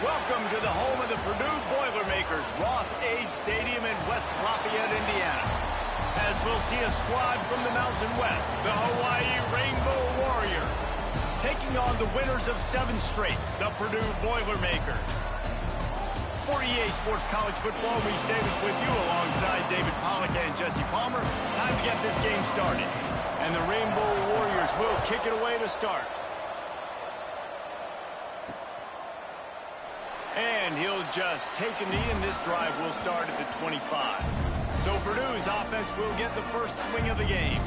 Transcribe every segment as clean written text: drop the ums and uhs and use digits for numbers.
Welcome to the home of the Purdue Boilermakers, Ross Age Stadium in West Lafayette, Indiana. As we'll see a squad from the Mountain West, the Hawaii Rainbow Warriors, taking on the winners of 7 straight, the Purdue Boilermakers. For EA Sports College Football, Reese Davis with you alongside David Pollack and Jesse Palmer. Time to get this game started. And the Rainbow Warriors will kick it away to start. And he'll just take a knee, and this drive will start at the 25. So Purdue's offense will get the first swing of the game.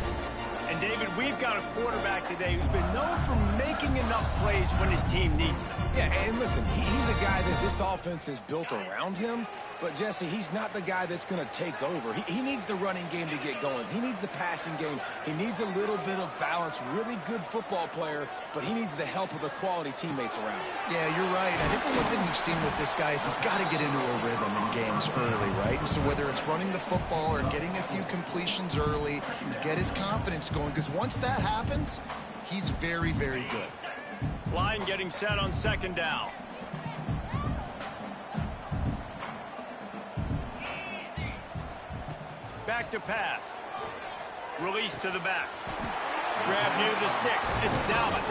And David, we've got a quarterback today who's been known for making enough plays when his team needs them. Yeah, and listen, he's a guy that this offense is built around him. But, Jesse, he's not the guy that's going to take over. He needs the running game to get going. He needs the passing game. He needs a little bit of balance. Really good football player, but he needs the help of the quality teammates around him. Yeah, you're right. I think the one thing we've seen with this guy is he's got to get into a rhythm in games early, right? And so whether it's running the football or getting a few completions early to get his confidence going, because once that happens, he's very, very good. Line getting set on second down. Back to pass. Release to the back. Grab near the sticks. It's Dallas.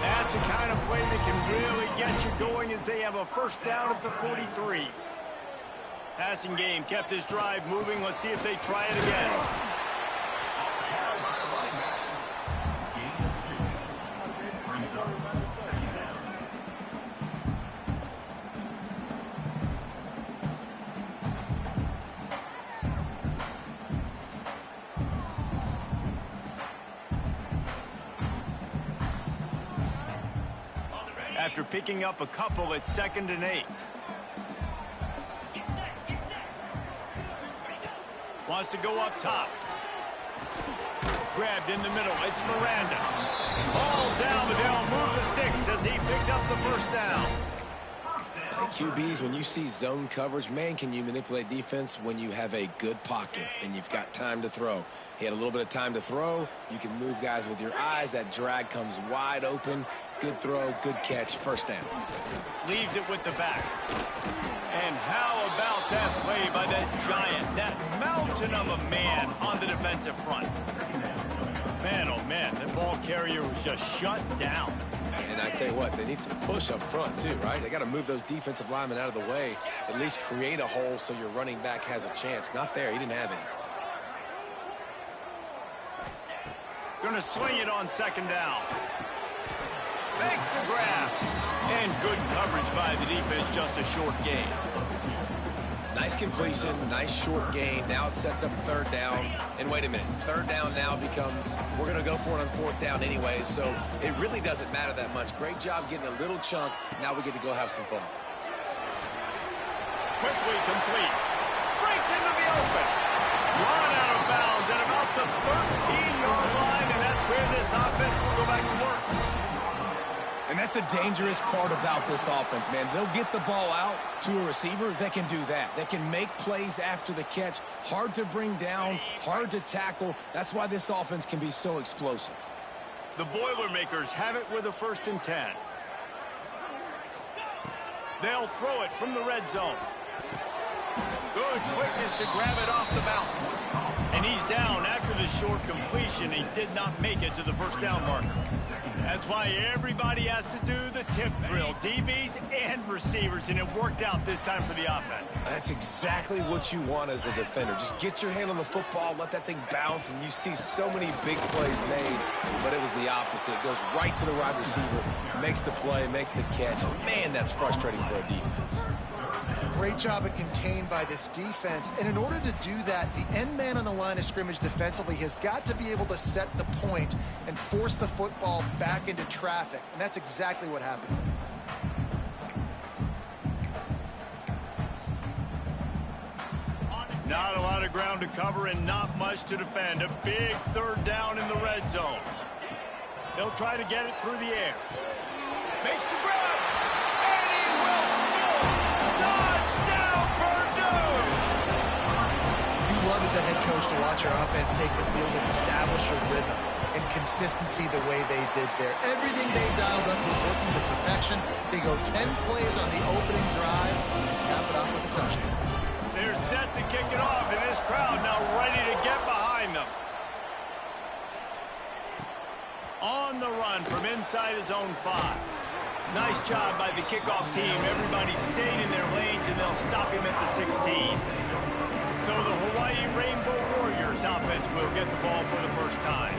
That's the kind of play that can really get you going as they have a first down at the 43. Passing game kept his drive moving. Let's see if they try it again. After picking up a couple, it's 2nd and 8. Wants to go up top. Grabbed in the middle. It's Miranda. Ball down, but they'll move the sticks as he picks up the first down. QBs, when you see zone coverage, man, can you manipulate defense when you have a good pocket and you've got time to throw. He had a little bit of time to throw. You can move guys with your eyes. That drag comes wide open. Good throw, good catch, first down. Leaves it with the back. And how about that play by that giant, that mountain of a man on the defensive front? Man, oh man, that ball carrier was just shut down. And I tell you what, they need some push up front too, right? They got to move those defensive linemen out of the way, at least create a hole so your running back has a chance. Not there, he didn't have any. Gonna swing it on second down. Makes the grab. And good coverage by the defense, just a short gain. Nice completion, nice short gain. Now it sets up 3rd down. And wait a minute, 3rd down now becomes, we're going to go for it on 4th down anyway, so it really doesn't matter that much. Great job getting a little chunk. Now we get to go have some fun. Quickly complete. Breaks into the open. Run out of bounds at about the 13-yard line, and that's where this offense will go back to work. And that's the dangerous part about this offense, man. They'll get the ball out to a receiver. They can do that. They can make plays after the catch. Hard to bring down, hard to tackle. That's why this offense can be so explosive. The Boilermakers have it with a 1st and 10. They'll throw it from the red zone. Good quickness to grab it off the bounce. And he's down after the short completion. He did not make it to the first down marker. That's why everybody has to do the tip drill, DBs and receivers, and it worked out this time for the offense. That's exactly what you want as a defender. Just get your hand on the football, let that thing bounce, and you see so many big plays made, but it was the opposite. It goes right to the wide receiver, makes the play, makes the catch. Man, that's frustrating for a defense. Great job at contained by this defense. And in order to do that, the end man on the line of scrimmage defensively has got to be able to set the point and force the football back into traffic. And that's exactly what happened. Not a lot of ground to cover and not much to defend. A big 3rd down in the red zone. They'll try to get it through the air. Makes the grab. And he will score. Touchdown, Purdue! You love as a head coach to watch your offense take the field and establish a rhythm. and consistency the way they did there. Everything they dialed up was working to perfection. They go 10 plays on the opening drive, cap it off with a touchdown. They're set to kick it off, and this crowd now ready to get behind them. On the run from inside his own 5. Nice job by the kickoff team. Everybody stayed in their lanes, and they'll stop him at the 16. So the Hawaii Rainbow Warriors offense will get the ball for the first time.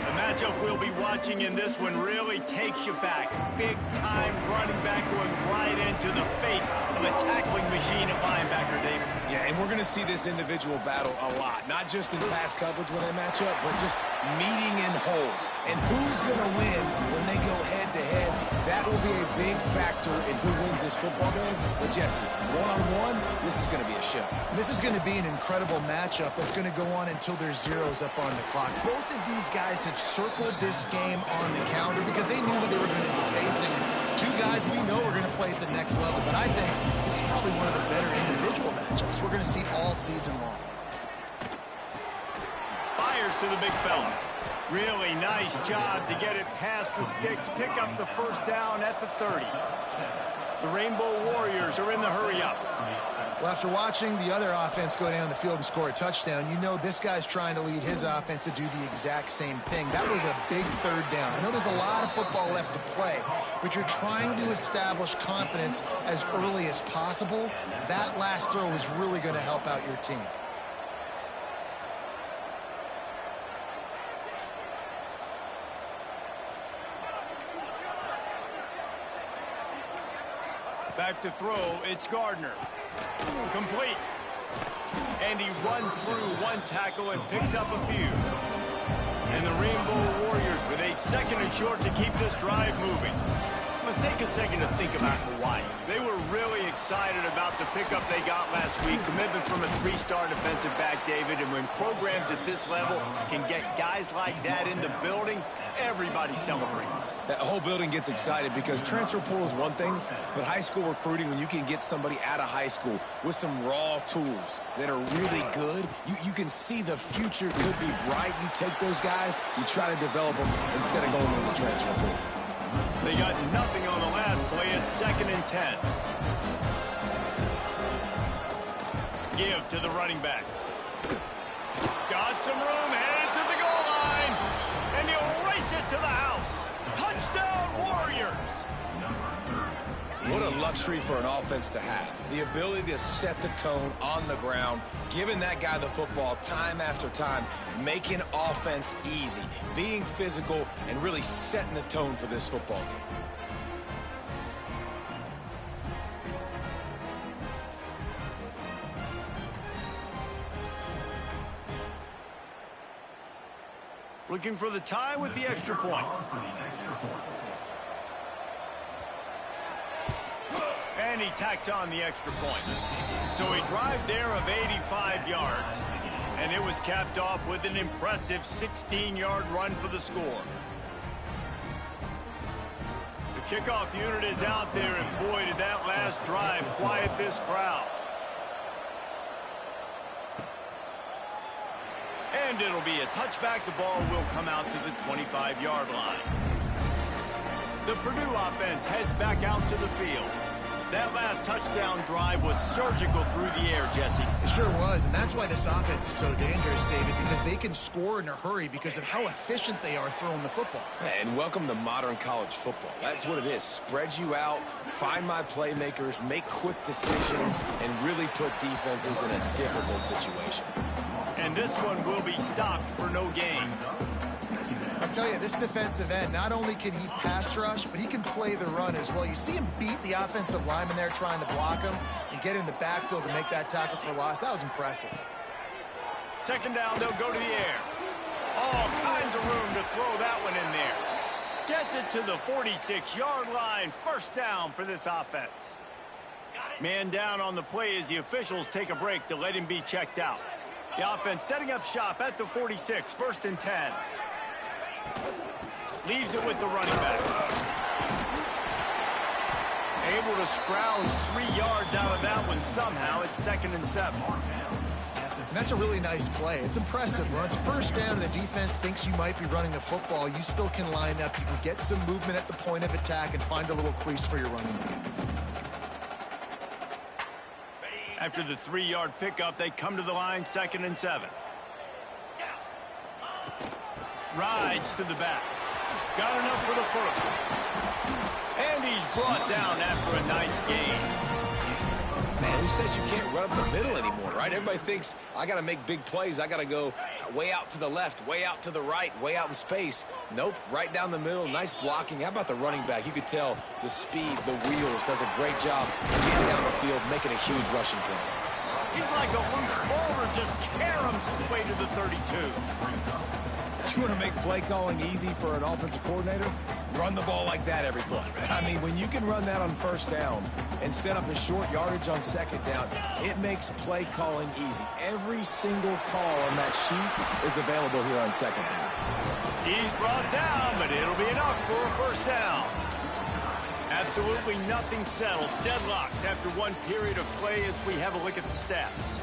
The matchup we'll be watching in this one really takes you back. Big-time running back going right into the face of a tackling machine at linebacker, David. Yeah, and we're going to see this individual battle a lot. Not just in pass coverage when they match up, but just meeting in holes. And who's going to win when they go head-to-head? That will be a big factor in who wins this football game. But, Jesse, one-on-one, this is going to be a show. This is going to be an incredible matchup that's going to go on until there's zeros up on the clock. Both of these guys have circled this game on the calendar because they knew that they were going to be facing two guys we know are going to play at the next level. But I think this is probably one of the better individual matchups we're going to see all season long. Fires to the big fella. Really nice job to get it past the sticks, pick up the first down at the 30. The Rainbow Warriors are in the hurry-up. Well, after watching the other offense go down the field and score a touchdown, you know this guy's trying to lead his offense to do the exact same thing. That was a big third down. I know there's a lot of football left to play, but you're trying to establish confidence as early as possible. That last throw is really going to help out your team. Back to throw, it's Gardner. Complete. And he runs through one tackle and picks up a few. And the Rainbow Warriors with a second and short to keep this drive moving. Let's take a second to think about Hawaii. They were really excited about the pickup they got last week. Commitment from a 3-star defensive back, David. And when programs at this level can get guys like that in the building, everybody celebrates. That whole building gets excited because transfer pool is one thing, but high school recruiting, when you can get somebody out of high school with some raw tools that are really good, you can see the future could be bright. You take those guys, you try to develop them instead of going in the transfer pool. They got nothing on the last play. It's 2nd and 10. Give to the running back. Got some room, headed to the goal line. And he'll race it to the house. Touchdown, Warriors. What a luxury for an offense to have. The ability to set the tone on the ground, giving that guy the football time after time, making offense easy, being physical, and really setting the tone for this football game. Looking for the tie with the extra point. And he tacks on the extra point. So a drive there of 85 yards. And it was capped off with an impressive 16-yard run for the score. The kickoff unit is out there, and boy, did that last drive quiet this crowd. And it'll be a touchback. The ball will come out to the 25-yard line. The Purdue offense heads back out to the field. That last touchdown drive was surgical through the air, Jesse. It sure was, and that's why this offense is so dangerous, David, because they can score in a hurry because of how efficient they are throwing the football. And welcome to modern college football. That's what it is. Spread you out, find my playmakers, make quick decisions, and really put defenses in a difficult situation. And this one will be stopped for no gain. I'll tell you, this defensive end, not only can he pass rush, but he can play the run as well. You see him beat the offensive lineman there trying to block him and get in the backfield to make that tackle for loss. That was impressive. 2nd down, they'll go to the air. All kinds of room to throw that one in there. Gets it to the 46-yard line. 1st down for this offense. Man down on the play as the officials take a break to let him be checked out. The offense setting up shop at the 46, 1st and 10. Leaves it with the running back. Able to scrounge 3 yards out of that one somehow. It's 2nd and 7. And that's a really nice play. It's impressive. When it's first down and the defense thinks you might be running the football, you still can line up. You can get some movement at the point of attack and find a little crease for your running game. After the 3-yard pickup, they come to the line, 2nd and 7. Rides to the back. Got enough for the first. And he's brought down after a nice gain. Man, who says you can't run up the middle anymore, right? Everybody thinks I got to make big plays. I got to go way out to the left, way out to the right, way out in space. Nope, right down the middle. Nice blocking. How about the running back? You could tell the speed, the wheels, does a great job getting down the field, making a huge rushing play. He's like a loose bowler, just caroms his way to the 32. You want to make play calling easy for an offensive coordinator? Run the ball like that every play. I mean, when you can run that on first down and set up a short yardage on second down, it makes play calling easy. Every single call on that sheet is available here on second down. He's brought down, but it'll be enough for a first down. Absolutely nothing settled. Deadlocked after one period of play as we have a look at the stats.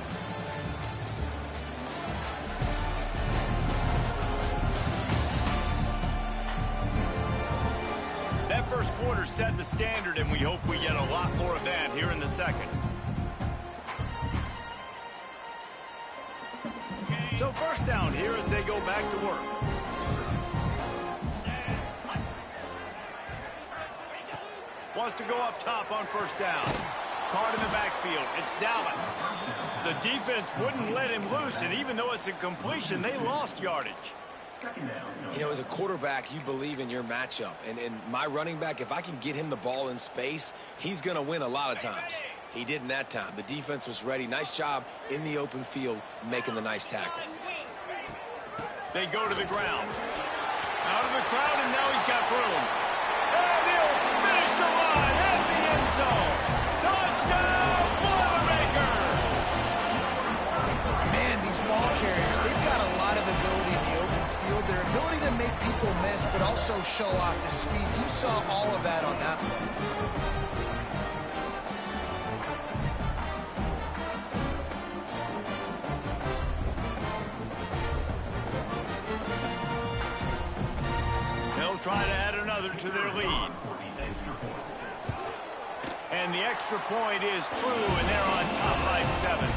That first quarter set the standard, and we hope we get a lot more of that here in the second. So first down here as they go back to work. Wants to go up top on first down. Caught in the backfield. It's Dallas. The defense wouldn't let him loose, and even though it's a completion, they lost yardage. You know, as a quarterback, you believe in your matchup. And my running back, if I can get him the ball in space, he's going to win a lot of times. He didn't that time. The defense was ready. Nice job in the open field making the nice tackle. They go to the ground. Out of the crowd, and now he's got room. And he'll finish the line at the end zone. Touchdown, Boilermakers! Man, these ball carriers, they've got a lot of ability in the open field. Their ability to make people miss, but also show off the speed. You saw all of that on that play. They'll try to add another to their lead. And the extra point is true, and they're on top by 7.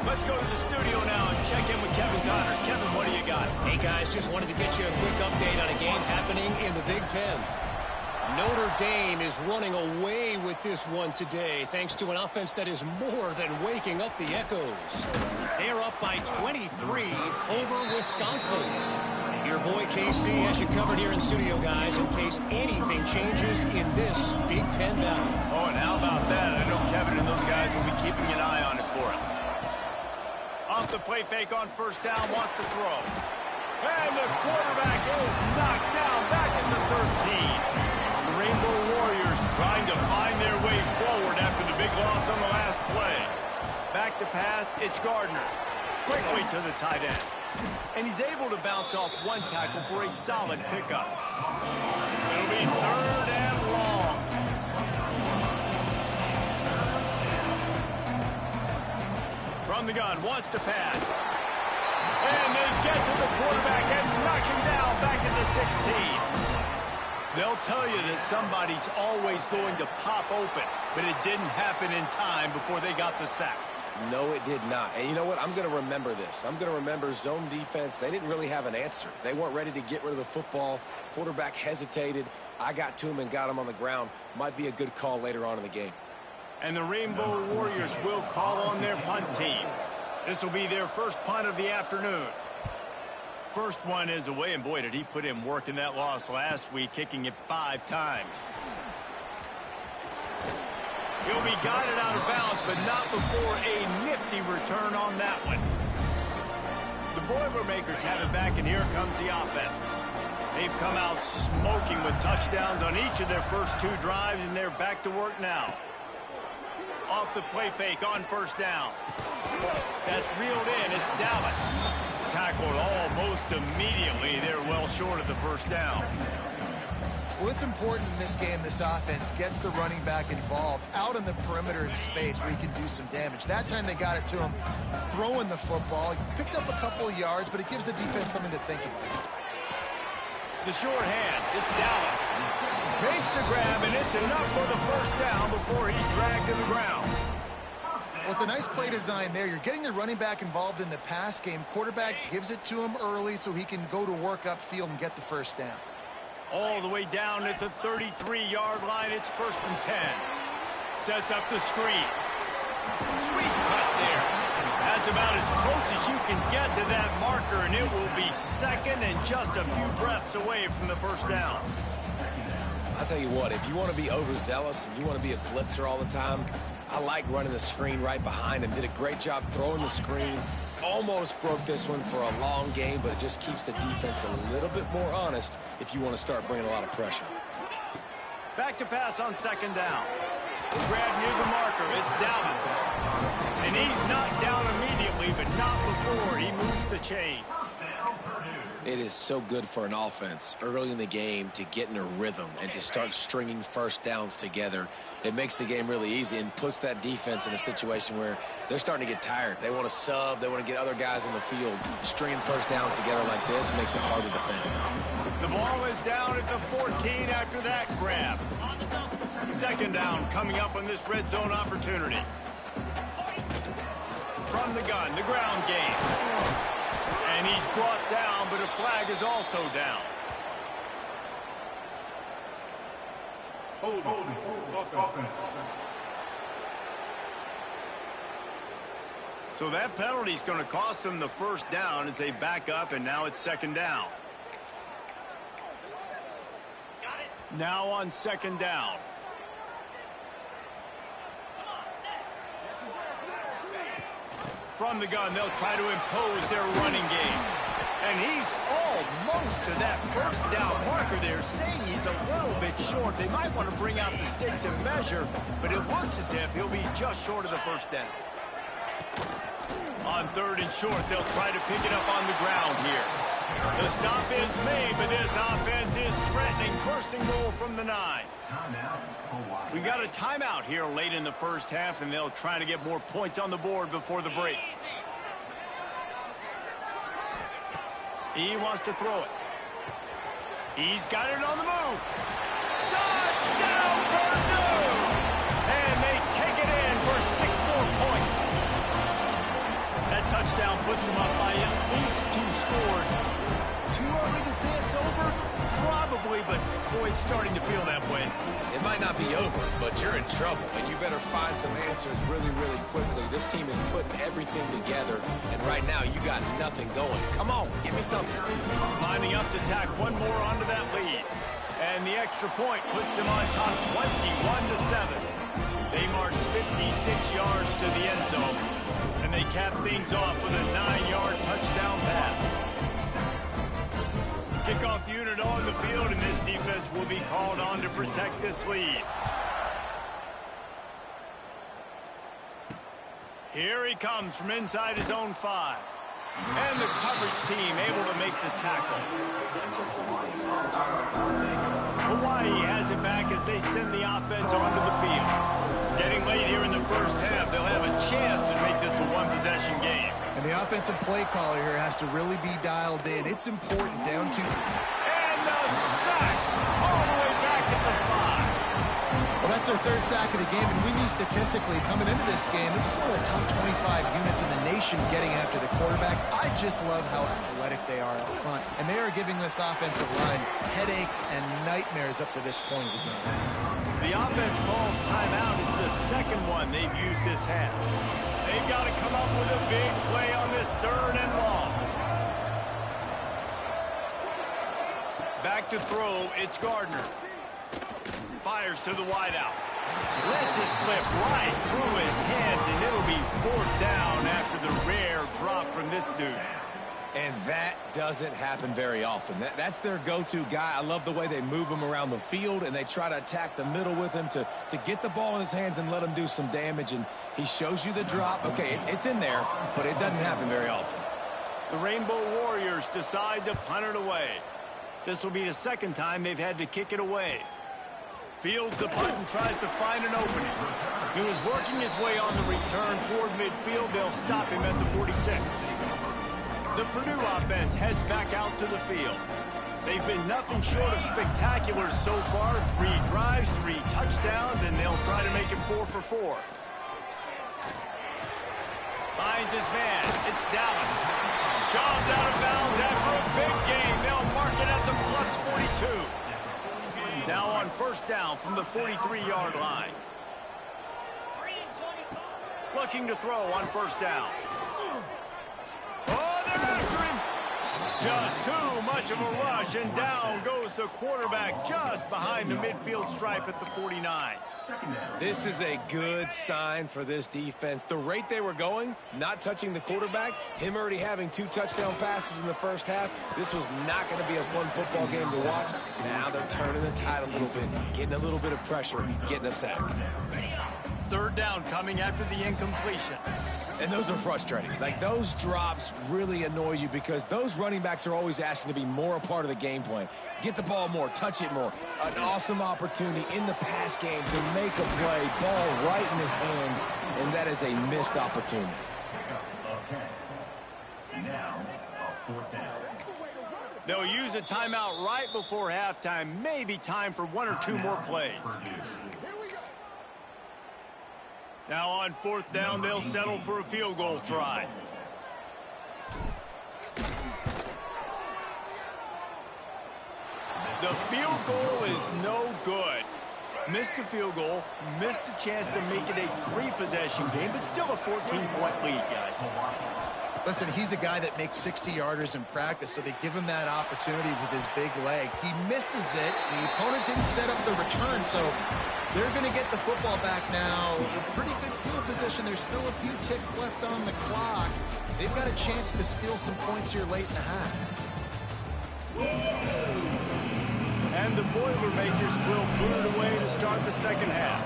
Let's go to the studio now and check in with Kevin Connors. Kevin, what do you got? Hey, guys, just wanted to get you a quick update on a game happening in the Big Ten. Notre Dame is running away with this one today, thanks to an offense that is more than waking up the echoes. They're up by 23 over Wisconsin. Your boy KC has you covered here in studio, guys, in case anything changes in this Big Ten battle. Oh, and how about that? I know Kevin and those guys will be keeping an eye on it for us. Off the play fake on first down, wants to throw. And the quarterback is knocked down back at the 13. The Rainbow Warriors trying to find their way forward after the big loss on the last play. Back to pass, it's Gardner. Quickly to the tight end. And he's able to bounce off one tackle for a solid pickup. It'll be 3rd and long. From the gun, wants to pass. And they get to the quarterback and knock him down back at the 16. They'll tell you that somebody's always going to pop open, but it didn't happen in time before they got the sack. No, it did not. And you know what? I'm going to remember this. I'm going to remember zone defense. They didn't really have an answer. They weren't ready to get rid of the football. Quarterback hesitated. I got to him and got him on the ground. Might be a good call later on in the game. And the Rainbow Warriors will call on their punt team. This will be their first punt of the afternoon. First one is away, and boy, did he put in work in that loss last week, kicking it 5 times. He'll be guided out of bounds, but not before a nifty return on that one. The Boilermakers have it back, and here comes the offense. They've come out smoking with touchdowns on each of their first 2 drives, and they're back to work now. Off the play fake on first down. That's reeled in. It's Dallas. Tackled almost immediately. They're well short of the first down. So it's important in this game this offense gets the running back involved out on the perimeter in space where he can do some damage. That time they got it to him throwing the football. He picked up a couple of yards, but it gives the defense something to think about. The short hands, it's Dallas. Makes the grab, and it's enough for the first down before he's dragged to the ground. Well, it's a nice play design there. You're getting the running back involved in the pass game. Quarterback gives it to him early so he can go to work upfield and get the first down. All the way down at the 33-yard line, it's 1st and 10. Sets up the screen. Sweet cut there. That's about as close as you can get to that marker, and it will be second and just a few breaths away from the first down. I'll tell you what, if you want to be overzealous and you want to be a blitzer all the time, I like running the screen right behind him. Did a great job throwing the screen. Almost broke this one for a long game, but it just keeps the defense a little bit more honest if you want to start bringing a lot of pressure. Back to pass on 2nd down. Grab near the marker. It's Dallas. And he's knocked down immediately, but not before he moves the chains. It is so good for an offense early in the game to get in a rhythm and to start stringing first downs together. It makes the game really easy and puts that defense in a situation where they're starting to get tired. They want to sub. They want to get other guys on the field. Stringing first downs together like this makes it hard to defend. The ball is down at the 14 after that grab. 2nd down coming up on this red zone opportunity. From the gun, the ground game. And he's brought down, but a flag is also down. So that penalty is going to cost them the first down as they back up, and now it's 2nd down. Now on 2nd down. From the gun, they'll try to impose their running game. And he's almost to that first down marker there, saying he's a little bit short. They might want to bring out the sticks and measure, but it looks as if he'll be just short of the first down. On 3rd and short, they'll try to pick it up on the ground here. The stop is made, but this offense is threatening 1st and goal from the 9. We got a timeout here late in the first half, and they'll try to get more points on the board before the break. He wants to throw it. He's got it on the move. Touchdown, Purdue! And they take it in for 6 more points. That touchdown puts them up by at least 2 scores. Too early to say it's over? Probably, but boy, it's starting to feel that way. It might not be over, but you're in trouble, and you better find some answers really, really quickly. This team is putting everything together, and right now you got nothing going. Come on, give me something. Lining up to tack one more onto that lead. And the extra point puts them on top 21-7. They marched 56 yards to the end zone, and they capped things off with a 9-yard touchdown pass. Kickoff unit on the field, and this defense will be called on to protect this lead. Here he comes from inside his own 5. And the coverage team able to make the tackle. Hawaii has it back as they send the offense onto the field. Getting late here in the first half, they'll have a chance to make this a one-possession game. And the offensive play caller here has to really be dialed in. It's important down to... And the sack all the way back at the 5. Well, that's their 3rd sack of the game, and we knew statistically coming into this game, this is one of the top 25 units in the nation getting after the quarterback. I just love how athletic they are up front, and they are giving this offensive line headaches and nightmares up to this point of the game. The offense calls timeout. It's the 2nd one they've used this half. They've got to come up with a big play on this 3rd and long. Back to throw, it's Gardner. Fires to the wideout. Lets it slip right through his hands, and it'll be 4th down after the rare drop from this dude. And that doesn't happen very often. That's their go-to guy. I love the way they move him around the field, and they try to attack the middle with him to get the ball in his hands and let him do some damage. And he shows you the drop. Okay, it's in there, but it doesn't happen very often. The Rainbow Warriors decide to punt it away. This will be the second time they've had to kick it away. Fields the punt and tries to find an opening. He was working his way on the return toward midfield. They'll stop him at the 46. The Purdue offense heads back out to the field. They've been nothing short of spectacular so far. 3 drives, 3 touchdowns, and they'll try to make it 4 for 4. Finds his man. It's Dallas. Shoved out of bounds after a big gain. They'll mark it at the +42. Now on first down from the 43-yard line. Looking to throw on first down. Oh, they're after him. Just too much of a rush, and down goes the quarterback just behind the midfield stripe at the 49. This is a good sign for this defense. The rate they were going, not touching the quarterback, him already having 2 touchdown passes in the first half, this was not going to be a fun football game to watch. Now they're turning the tide a little bit, getting a little bit of pressure, getting a sack. Third down coming after the incompletion. And those are frustrating. Like, those drops really annoy you because those running backs are always asking to be more a part of the game plan. Get the ball more, touch it more. An awesome opportunity in the pass game to make a play, ball right in his hands, and that is a missed opportunity. They'll use a timeout right before halftime. Maybe time for 1 or 2 more plays. Now on fourth down, they'll settle for a field goal try. The field goal is no good. Missed the field goal, missed the chance to make it a 3-possession game, but still a 14-point lead, guys. Listen, he's a guy that makes 60-yarders in practice, so they give him that opportunity with his big leg. He misses it. The opponent didn't set up the return, so they're going to get the football back now. A pretty good field position. There's still a few ticks left on the clock. They've got a chance to steal some points here late in the half. And the Boilermakers will put it away to start the second half.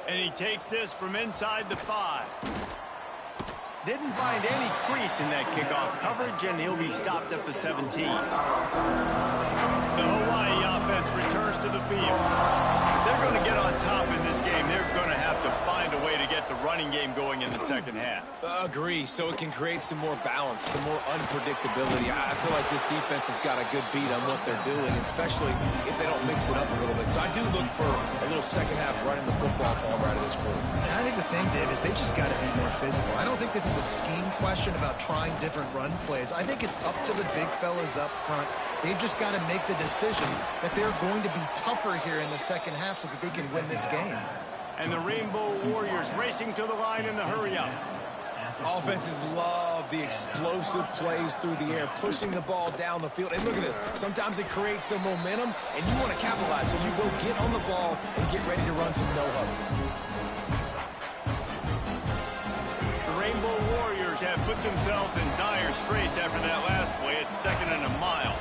And he takes this from inside the 5. Didn't find any crease in that kickoff coverage, and he'll be stopped at the 17. The Hawaii offense returns to the field. If they're going to get on top in this game, they're going to have to find a way to get the running game going in the second half. Agree, so it can create some more balance, some more unpredictability. I feel like this defense has got a good beat on what they're doing, especially if they don't mix it up a little bit. So I do look for a little second half running the football ball right at this point. And I think the thing, Dave, is they just got to be more physical. I don't think this is a scheme question about trying different run plays. I think it's up to the big fellas up front. They've just got to make the decision that they're going to be tougher here in the second half so that they can win this game. And the Rainbow Warriors racing to the line in the hurry-up. Offenses love the explosive plays through the air, pushing the ball down the field. And look at this. Sometimes it creates some momentum, and you want to capitalize. So you go get on the ball and get ready to run some no-huddle. The Rainbow Warriors have put themselves in dire straits after that last play. It's 2nd and a mile.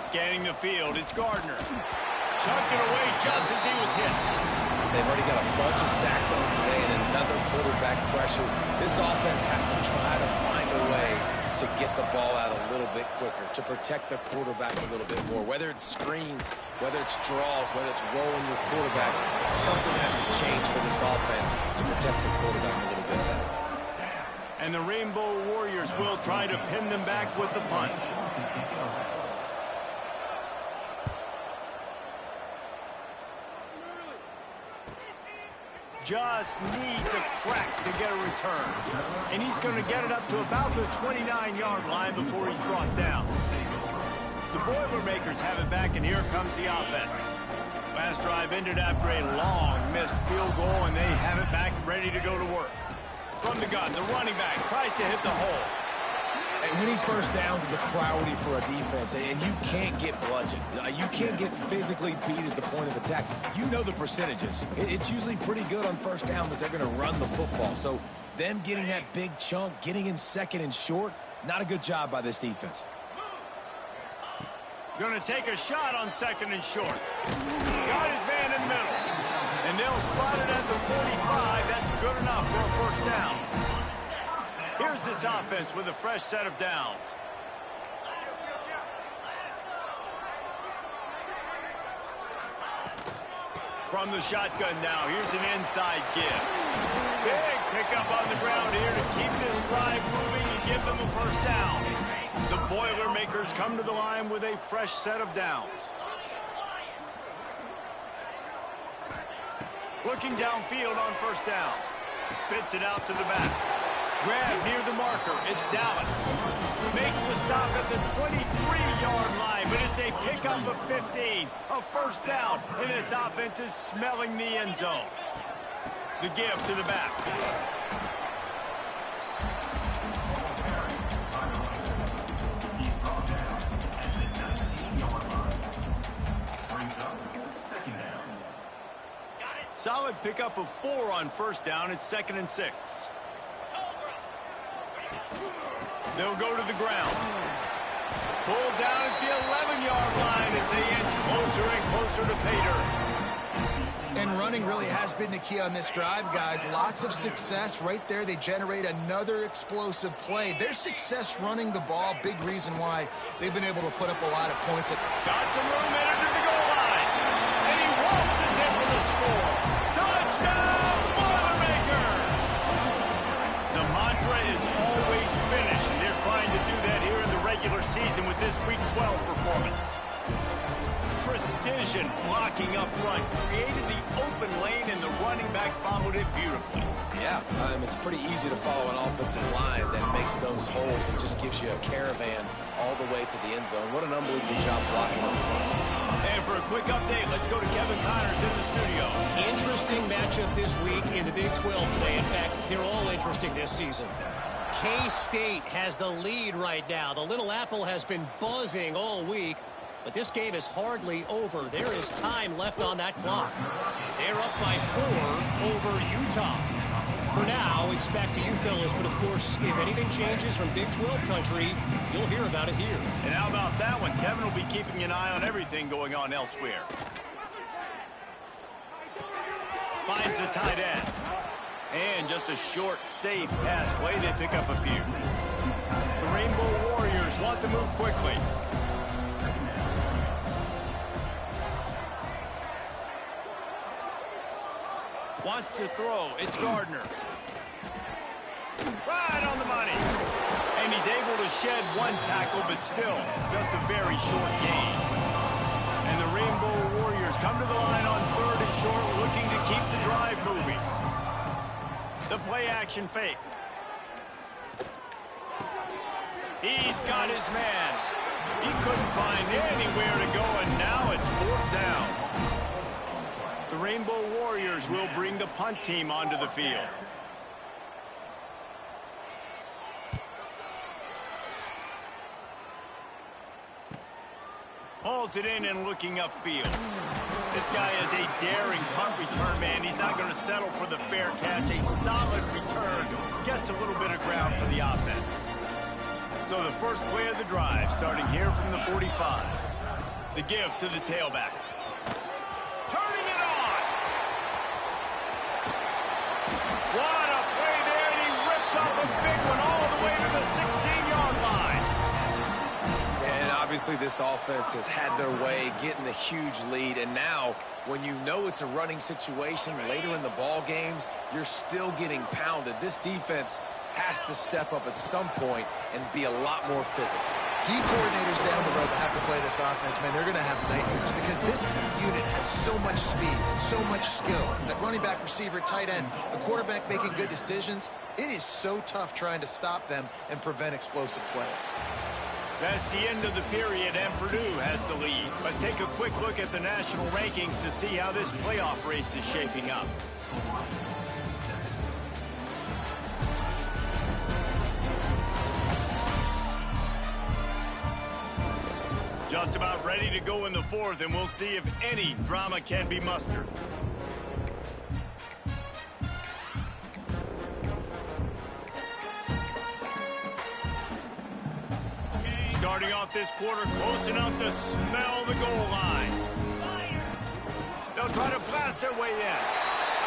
Scanning the field, it's Gardner. Chucked it away just as he was hit. They've already got a bunch of sacks on them today and another quarterback pressure. This offense has to try to find a way to get the ball out a little bit quicker, to protect the quarterback a little bit more. Whether it's screens, whether it's draws, whether it's rolling your quarterback, something has to change for this offense to protect the quarterback a little bit better. And the Rainbow Warriors will try to pin them back with the punt. Just needs a crack to get a return. And he's going to get it up to about the 29-yard line before he's brought down. The Boilermakers have it back, and here comes the offense. Last drive ended after a long missed field goal, and they have it back ready to go to work. From the gun, the running back tries to hit the hole. And winning first downs is a priority for a defense, and you can't get bludgeoned. You can't get physically beat at the point of attack. You know the percentages. It's usually pretty good on first down that they're going to run the football. So them getting that big chunk, getting in 2nd and short, not a good job by this defense. Going to take a shot on 2nd and short. Got his man in the middle. And they'll spot it at the 45. That's good enough for a first down. Here's this offense with a fresh set of downs. From the shotgun now, here's an inside give. Big pickup on the ground here to keep this drive moving and give them a first down. The Boilermakers come to the line with a fresh set of downs. Looking downfield on first down. Spits it out to the back. Grab near the marker. It's Dallas. Makes the stop at the 23-yard line, but it's a pickup of 15. A first down, and this offense is smelling the end zone. The give to the back. Solid pickup of 4 on first down. It's 2nd and 6. They'll go to the ground. Pulled down at the 11-yard line as they inch closer and closer to pay dirt. And running really has been the key on this drive, guys. Lots of success right there. They generate another explosive play. Their success running the ball, big reason why they've been able to put up a lot of points. Got some room headed to the goal line. And he waltzes in for the score. Touchdown, Boilermakers! The mantra is always finish, and they're trying to do that here in the regular season with this Week 12 performance. Precision blocking up front created the open lane, and the running back followed it beautifully. Yeah, it's pretty easy to follow an offensive line that makes those holes and just gives you a caravan all the way to the end zone. What an unbelievable job blocking up front. And for a quick update, let's go to Kevin Connors in the studio. Interesting matchup this week in the Big 12 today. In fact, they're all interesting this season. K-State has the lead right now. The Little Apple has been buzzing all week, but this game is hardly over. There is time left on that clock. They're up by 4 over Utah. For now, it's back to you fellas, but of course, if anything changes from Big 12 country, you'll hear about it here. And how about that one? Kevin will be keeping an eye on everything going on elsewhere. Finds the tight end. And just a short, safe pass play. They pick up a few. The Rainbow Warriors want to move quickly. Wants to throw. It's Gardner. Right on the money. And he's able to shed one tackle, but still just a very short gain. And the Rainbow Warriors come to the line on 3rd and short, looking to keep the drive moving. The play-action fake. He's got his man. He couldn't find anywhere to go, and now it's 4th down. The Rainbow Warriors will bring the punt team onto the field. Hauls it in and looking upfield. This guy is a daring punt return man. He's not going to settle for the fair catch. A solid return. Gets a little bit of ground for the offense. So the first play of the drive, starting here from the 45. The give to the tailback. Turning it on! What a play there, and he rips off a big one all the way to the 16-yard line. And obviously this offense has had their way getting the huge lead, and now when you know it's a running situation later in the ball games, you're still getting pounded. This defense has to step up at some point and be a lot more physical. D coordinators down the road that have to play this offense, man, they're going to have nightmares because this unit has so much speed and so much skill. That running back, receiver, tight end, the quarterback making good decisions, it is so tough trying to stop them and prevent explosive plays. That's the end of the period, and Purdue has the lead. Let's take a quick look at the national rankings to see how this playoff race is shaping up. Just about ready to go in the 4th, and we'll see if any drama can be mustered. Starting off this quarter close enough to smell the goal line. They'll try to blast their way in.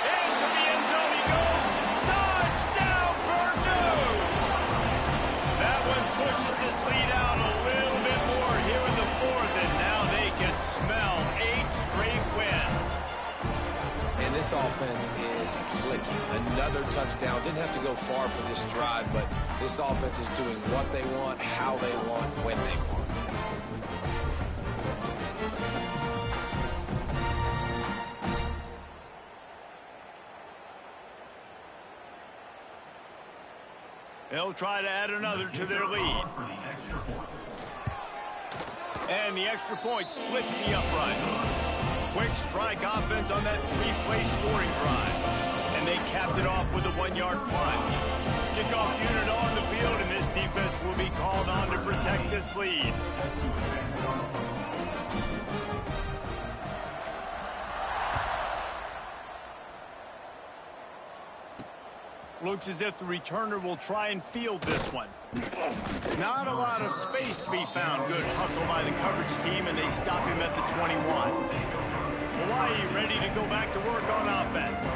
Into the end zone he goes. Touchdown, Purdue! this lead out a little bit more here in the fourth, and now they can smell 8 straight wins. And this offense is clicking. Another touchdown. Didn't have to go far for this drive, but this offense is doing what they want, how they want, when they want. They'll try to add another to their lead. And the extra point splits the uprights. Quick strike offense on that 3-play scoring drive. And they capped it off with a 1-yard plunge. Kickoff unit on the field, and this defense will be called on to protect this lead. Looks as if the returner will try and field this one. Not a lot of space to be found. Good hustle by the coverage team, and they stop him at the 21. Hawaii ready to go back to work on offense.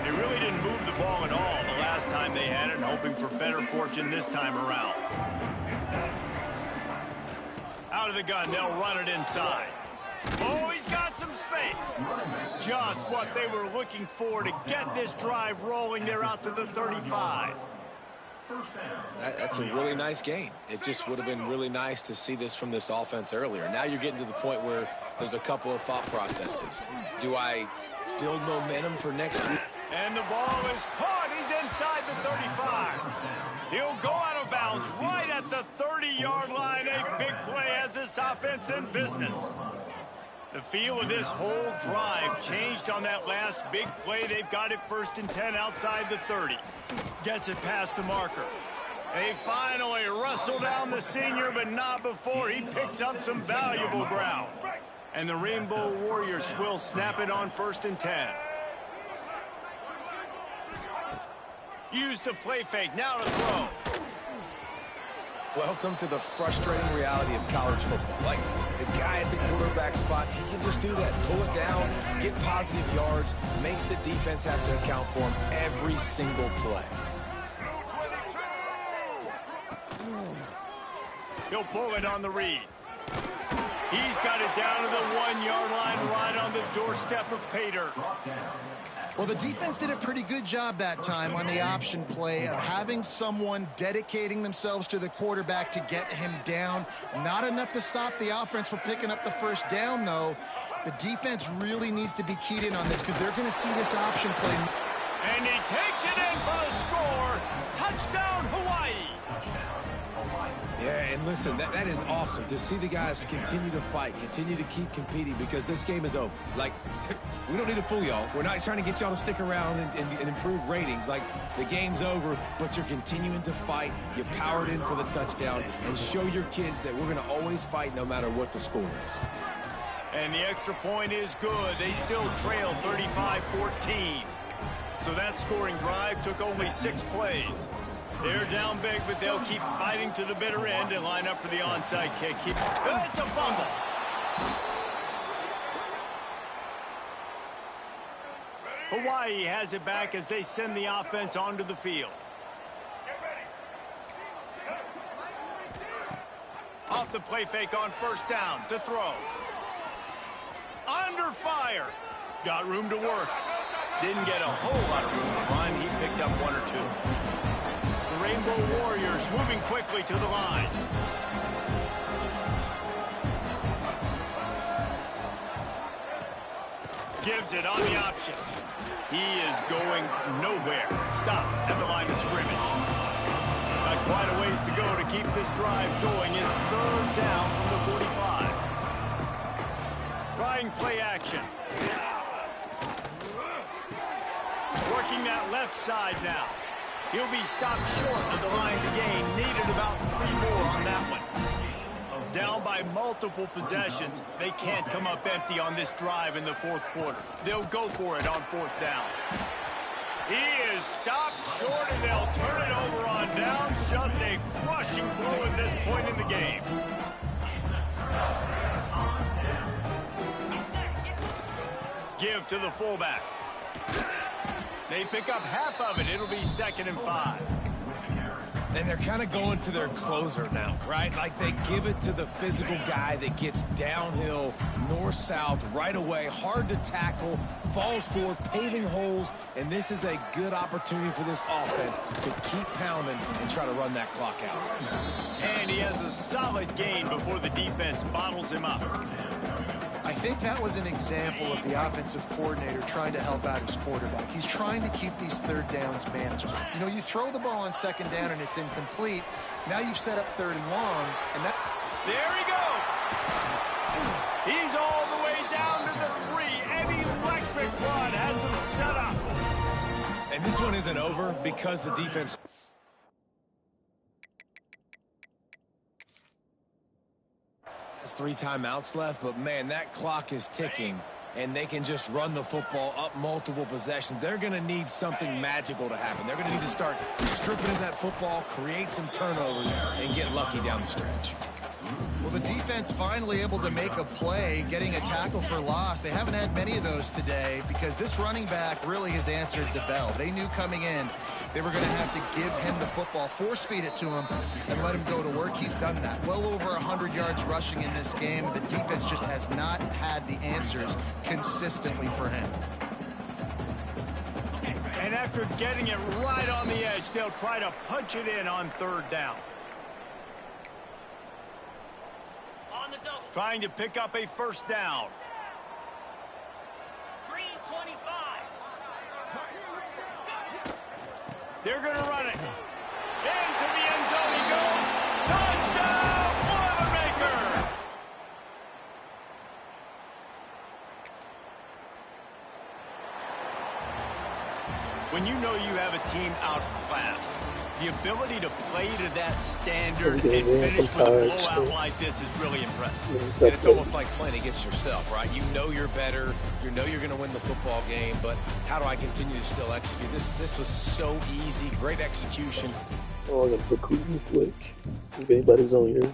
They really didn't move the ball at all the last time they had it, hoping for better fortune this time around. Out of the gun, they'll run it inside. Oh, he's got some space. Just what they were looking for to get this drive rolling. They're out to the 35. That's a really nice game. It just would have been really nice to see this from this offense earlier. Now you're getting to the point where there's a couple of thought processes. Do I build momentum for next week? And the ball is caught. He's inside the 35. He'll go out of bounds right at the 30-yard line. A big play has this offense in business. The feel of this whole drive changed on that last big play. They've got it 1st and 10 outside the 30. Gets it past the marker. They finally wrestle down the senior, but not before he picks up some valuable ground. And the Rainbow Warriors will snap it on 1st and 10. Use the play fake. Now to throw. Welcome to the frustrating reality of college football. Like, the guy at the quarterback spot, he can just do that. Pull it down, get positive yards, makes the defense have to account for him every single play. He'll pull it on the read. He's got it down to the 1-yard line, right on the doorstep of pay dirt. Well, the defense did a pretty good job that time on the option play of having someone dedicating themselves to the quarterback to get him down. Not enough to stop the offense from picking up the first down, though. The defense really needs to be keyed in on this because they're going to see this option play. And he takes it in for the score. Touchdown, Hawaii. Yeah, and listen, that is awesome to see the guys continue to fight, continue to keep competing because this game is over. Like, we don't need to fool y'all. We're not trying to get y'all to stick around and improve ratings. Like, the game's over, but you're continuing to fight. You powered in for the touchdown and show your kids that we're going to always fight no matter what the score is. And the extra point is good. They still trail 35-14. So that scoring drive took only 6 plays. They're down big, but they'll keep fighting to the bitter end and line up for the onside kick. It's a fumble. Hawaii has it back as they send the offense onto the field. Off the play fake on 1st down to throw. Under fire. Got room to work. Didn't get a whole lot of room to climb. He picked up 1 or 2. Rainbow Warriors moving quickly to the line. Gives it on the option. He is going nowhere. Stop at the line of scrimmage. Got quite a ways to go to keep this drive going. It's 3rd down from the 45. Trying play action. Working that left side now. He'll be stopped short of the line to gain. Needed about 3 more on that one. Down by multiple possessions. They can't come up empty on this drive in the 4th quarter. They'll go for it on 4th down. He is stopped short, and they'll turn it over on downs. Just a crushing blow at this point in the game. Give to the fullback. They pick up half of it. It'll be 2nd and 5. And they're kind of going to their closer now, right? Like they give it to the physical guy that gets downhill, north-south, right away, hard to tackle, falls forward, paving holes, and this is a good opportunity for this offense to keep pounding and try to run that clock out. And he has a solid gain before the defense bottles him up. I think that was an example of the offensive coordinator trying to help out his quarterback. He's trying to keep these third downs manageable. You know, you throw the ball on second down and it's incomplete. Now you've set up third and long, and that... There he goes. He's all the way down to the 3. An electric run has him set up. And this one isn't over because the defense... has 3 timeouts left, but man, that clock is ticking, and they can just run the football up multiple possessions. They're going to need something magical to happen. They're going to need to start stripping at that football, create some turnovers, and get lucky down the stretch. Well, the defense finally able to make a play, getting a tackle for loss. They haven't had many of those today because this running back really has answered the bell. They knew coming in they were going to have to give him the football, force feed it to him, and let him go to work. He's done that. Well over 100 yards rushing in this game. The defense just has not had the answers consistently for him. And after getting it right on the edge, they'll try to punch it in on third down. Trying to pick up a first down. 3:25. They're going to run it. Into the end zone he goes. Touchdown, Boilermaker! When you know you have a team outclassed, the ability to play to that standard and finish with a blowout like this is really impressive. And it's almost like playing against yourself, right? You know you're better. You know you're going to win the football game, but how do I continue to still execute? This was so easy. Great execution. Oh, I got to recruit real quick. If anybody's on here.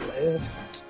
Last